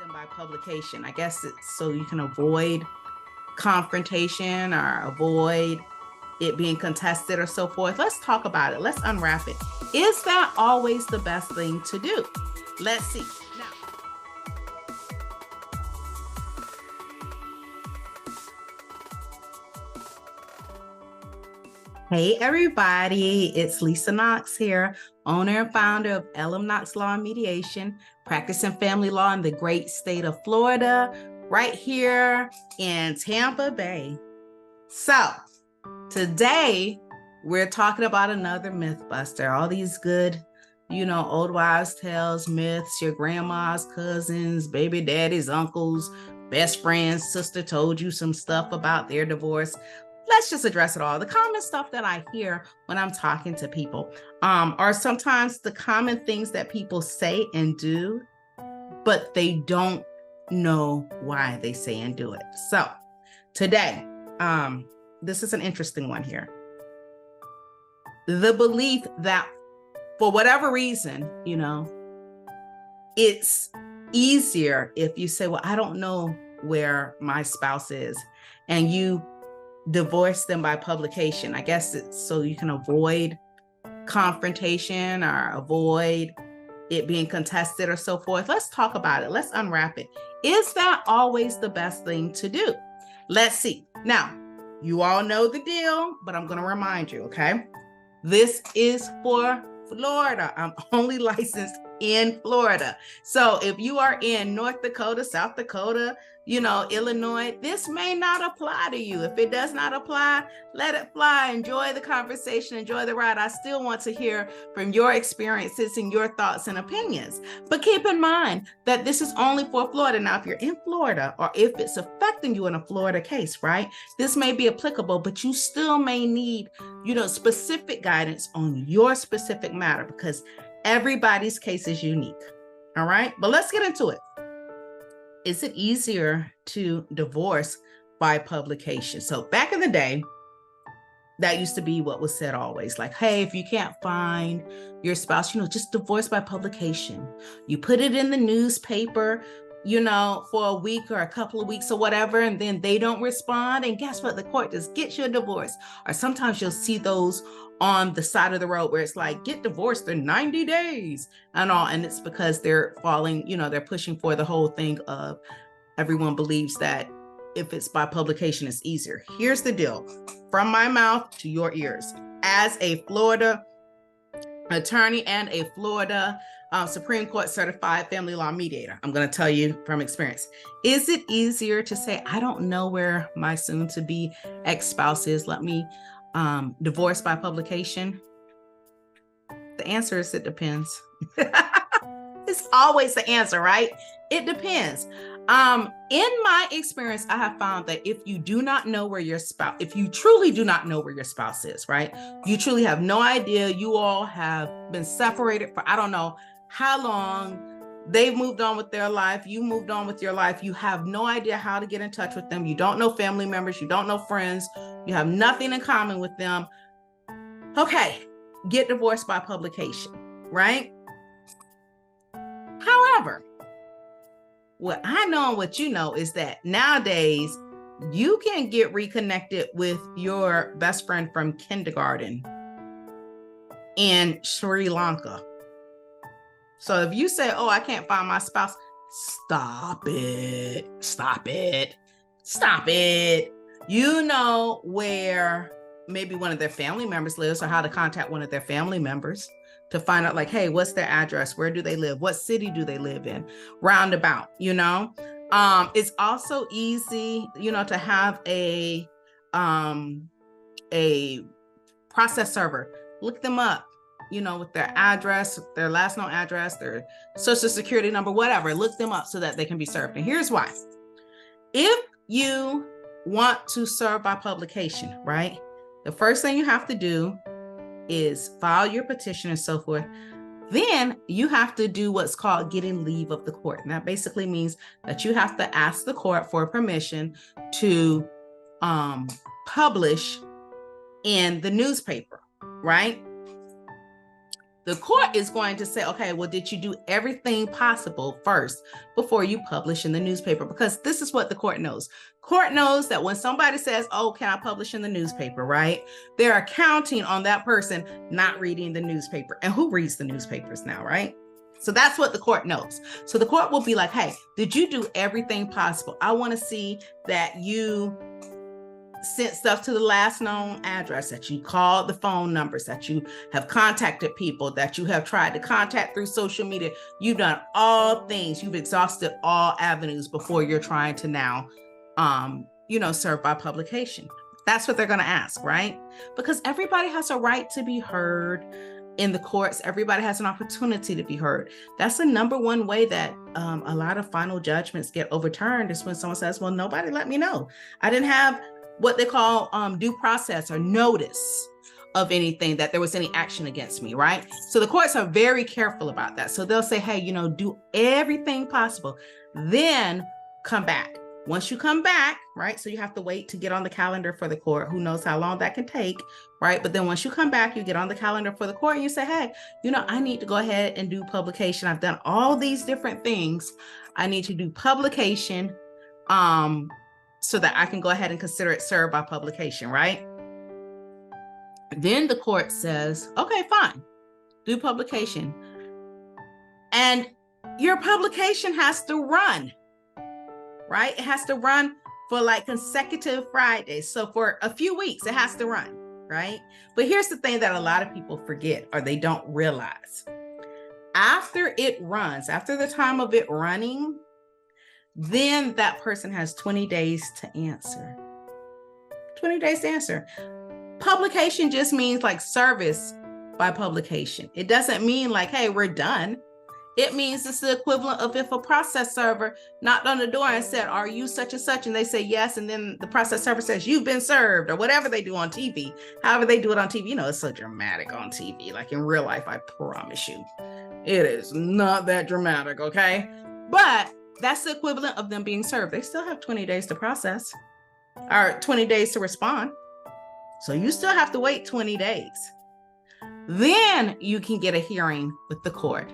them by publication. I guess it's so you can avoid confrontation or avoid it being contested or so forth. Let's talk about it. Let's unwrap it. Is that always the best thing to do? Let's see. Now, hey everybody, it's Lisa Knox here, owner and founder of LM Knox Law and Mediation, practicing family law in the great state of Florida, right here in Tampa Bay. So today we're talking about another MythBuster, all these good, old wives' tales, myths, your grandma's cousins, baby daddy's uncles, best friends, sister told you some stuff about their divorce. Let's just address it all. The common stuff that I hear when I'm talking to people are sometimes the common things that people say and do, but they don't know why they say and do it. So today, this is an interesting one here. The belief that for whatever reason, it's easier if you say, well, I don't know where my spouse is, and you divorce them by publication. I guess it's so you can avoid confrontation or avoid it being contested or so forth. Let's talk about it. Let's unwrap it. Is that always the best thing to do? Let's see. Now, you all know the deal, but I'm going to remind you, okay? This is for Florida. I'm only licensed in Florida. So if you are in North Dakota, South Dakota, Illinois, this may not apply to you. If it does not apply, let it fly. Enjoy the conversation, enjoy the ride. I still want to hear from your experiences and your thoughts and opinions. But keep in mind that this is only for Florida. Now, if you're in Florida or if it's affecting you in a Florida case, right, this may be applicable, but you still may need, specific guidance on your specific matter because everybody's case is unique. All right, but let's get into it. Is it easier to divorce by publication? So back in the day, that used to be what was said always, like, hey, if you can't find your spouse, just divorce by publication. You put it in the newspaper, for a week or a couple of weeks or whatever, and then they don't respond. And guess what? The court just gets you a divorce. Or sometimes you'll see those on the side of the road where it's like, get divorced in 90 days and all. And it's because they're falling, they're pushing for the whole thing of everyone believes that if it's by publication, it's easier. Here's the deal. From my mouth to your ears. As a Florida attorney and a Florida Supreme Court certified family law mediator, I'm going to tell you from experience. Is it easier to say, I don't know where my soon-to-be ex-spouse is, let me divorce by publication? The answer is it depends. It's always the answer, right? It depends. In my experience, I have found that if you do not know where your spouse, if you truly do not know where your spouse is, right? You truly have no idea. You all have been separated for, I don't know how long. They've moved on with their life. You moved on with your life. You have no idea how to get in touch with them. You don't know family members. You don't know friends. You have nothing in common with them. Okay, get divorced by publication, right? However, what I know and what you know is that nowadays you can get reconnected with your best friend from kindergarten in Sri Lanka. So if you say, oh, I can't find my spouse, stop it. You know where maybe one of their family members lives or how to contact one of their family members to find out, like, hey, what's their address? Where do they live? What city do they live in? Roundabout, It's also easy, to have a process server. Look them up, with their address, their last known address, their social security number, whatever. Look them up so that they can be served. And here's why. If you want to serve by publication, right? The first thing you have to do is file your petition and so forth. Then you have to do what's called getting leave of the court. And that basically means that you have to ask the court for permission to publish in the newspaper, right? The court is going to say, okay, well, did you do everything possible first before you publish in the newspaper? Because this is what the court knows. Court knows that when somebody says, oh, can I publish in the newspaper, right? They're counting on that person not reading the newspaper. And who reads the newspapers now, right? So that's what the court knows. So the court will be like, hey, did you do everything possible? I want to see that you sent stuff to the last known address, that you called the phone numbers, that you have contacted people, that you have tried to contact through social media. You've done all things. You've exhausted all avenues before you're trying to now, serve by publication. That's what they're going to ask, right? Because everybody has a right to be heard in the courts. Everybody has an opportunity to be heard. That's the number one way that a lot of final judgments get overturned, is when someone says, well, nobody let me know. I didn't have what they call due process or notice of anything, that there was any action against me, right? So the courts are very careful about that. So they'll say, hey, do everything possible, then come back. Once you come back, right? So you have to wait to get on the calendar for the court. Who knows how long that can take, right? But then once you come back, you get on the calendar for the court and you say, hey, I need to go ahead and do publication. I've done all these different things. I need to do publication, so that I can go ahead and consider it served by publication, right? Then the court says, okay, fine, do publication. And your publication has to run, right? It has to run for like consecutive Fridays. So for a few weeks, it has to run, right? But here's the thing that a lot of people forget, or they don't realize. After it runs, after the time of it running, then that person has 20 days to answer. 20 days to answer. Publication just means like service by publication. It doesn't mean like, hey, we're done. It means it's the equivalent of if a process server knocked on the door and said, are you such and such? And they say yes. And then the process server says, you've been served, or whatever they do on TV. However they do it on TV, it's so dramatic on TV. Like in real life, I promise you, it is not that dramatic, okay? But that's the equivalent of them being served. They still have 20 days to process, or 20 days to respond. So you still have to wait 20 days. Then you can get a hearing with the court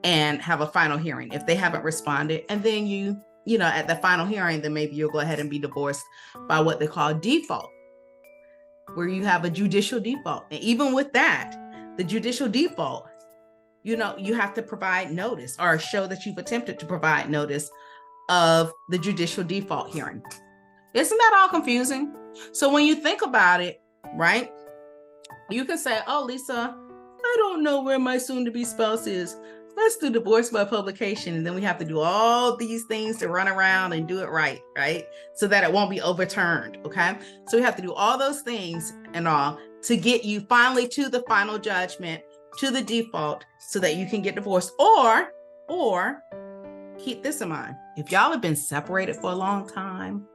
and have a final hearing if they haven't responded. And then you at the final hearing, then maybe you'll go ahead and be divorced by what they call default, where you have a judicial default. And even with that, the judicial default, you have to provide notice or show that you've attempted to provide notice of the judicial default hearing. Isn't that all confusing? So when you think about it, right, you can say, oh, Lisa, I don't know where my soon-to-be spouse is. Let's do divorce by publication. And then we have to do all these things to run around and do it right? So that it won't be overturned, okay? So we have to do all those things and all to get you finally to the final judgment, to the default, so that you can get divorced. Or keep this in mind. If y'all have been separated for a long time,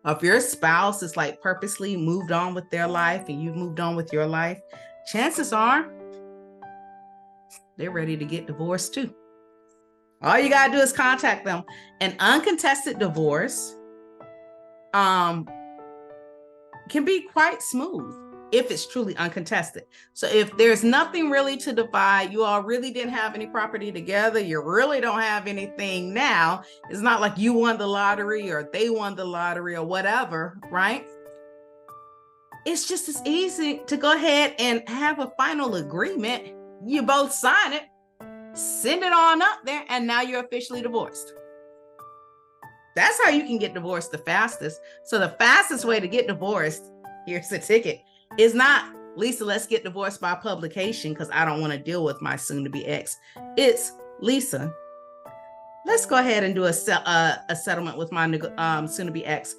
or if your spouse is like purposely moved on with their life and you've moved on with your life, chances are they're ready to get divorced too. All you got to do is contact them. An uncontested divorce can be quite smooth if it's truly uncontested. So if there's nothing really to divide, you all really didn't have any property together, you really don't have anything now, it's not like you won the lottery or they won the lottery or whatever, right? It's just as easy to go ahead and have a final agreement. You both sign it, send it on up there, and now you're officially divorced. That's how you can get divorced the fastest. So the fastest way to get divorced, here's the ticket, is not, Lisa, let's get divorced by publication because I don't want to deal with my soon-to-be ex. It's, Lisa, let's go ahead and do a settlement with my soon-to-be ex.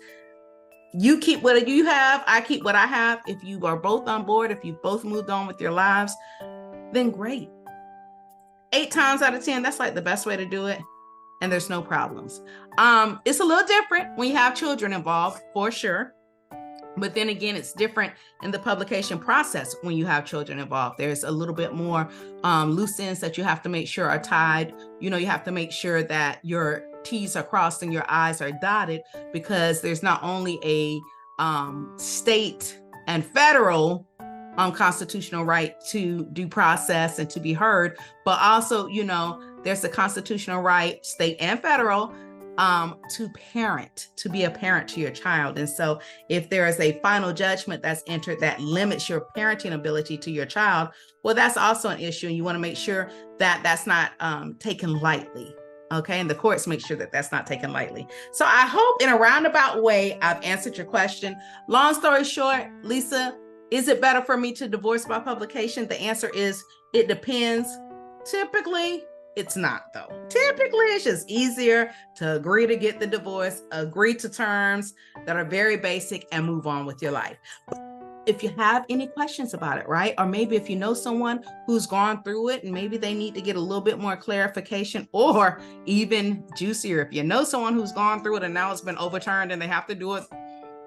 You keep what you have, I keep what I have. If you are both on board, if you both moved on with your lives, then great. 8 times out of 10, that's like the best way to do it. And there's no problems. It's a little different when you have children involved, for sure. But then again, it's different in the publication process when you have children involved. There's a little bit more loose ends that you have to make sure are tied. You have to make sure that your T's are crossed and your I's are dotted, because there's not only a state and federal constitutional right to due process and to be heard, but also, there's the constitutional right, state and federal, to be a parent to your child. And so if there is a final judgment that's entered that limits your parenting ability to your child, well, that's also an issue. And you want to make sure that that's not taken lightly. Okay. And the courts make sure that that's not taken lightly. So I hope in a roundabout way, I've answered your question. Long story short, Lisa, is it better for me to divorce by publication? The answer is, it depends. Typically, it's not, though. Typically, it's just easier to agree to get the divorce, agree to terms that are very basic, and move on with your life. If you have any questions about it, right? Or maybe if you know someone who's gone through it and maybe they need to get a little bit more clarification, or even juicier, if you know someone who's gone through it and now it's been overturned and they have to do it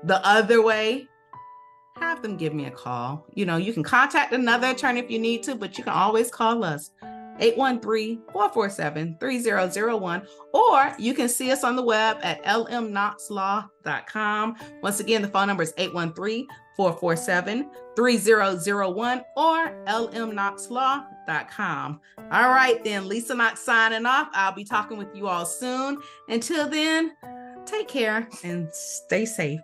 the other way, have them give me a call. You can contact another attorney if you need to, but you can always call us. 813-447-3001, or you can see us on the web at lmknoxlaw.com. Once again, the phone number is 813-447-3001 or lmknoxlaw.com. All right, then, Lisa Knox signing off. I'll be talking with you all soon. Until then, take care and stay safe.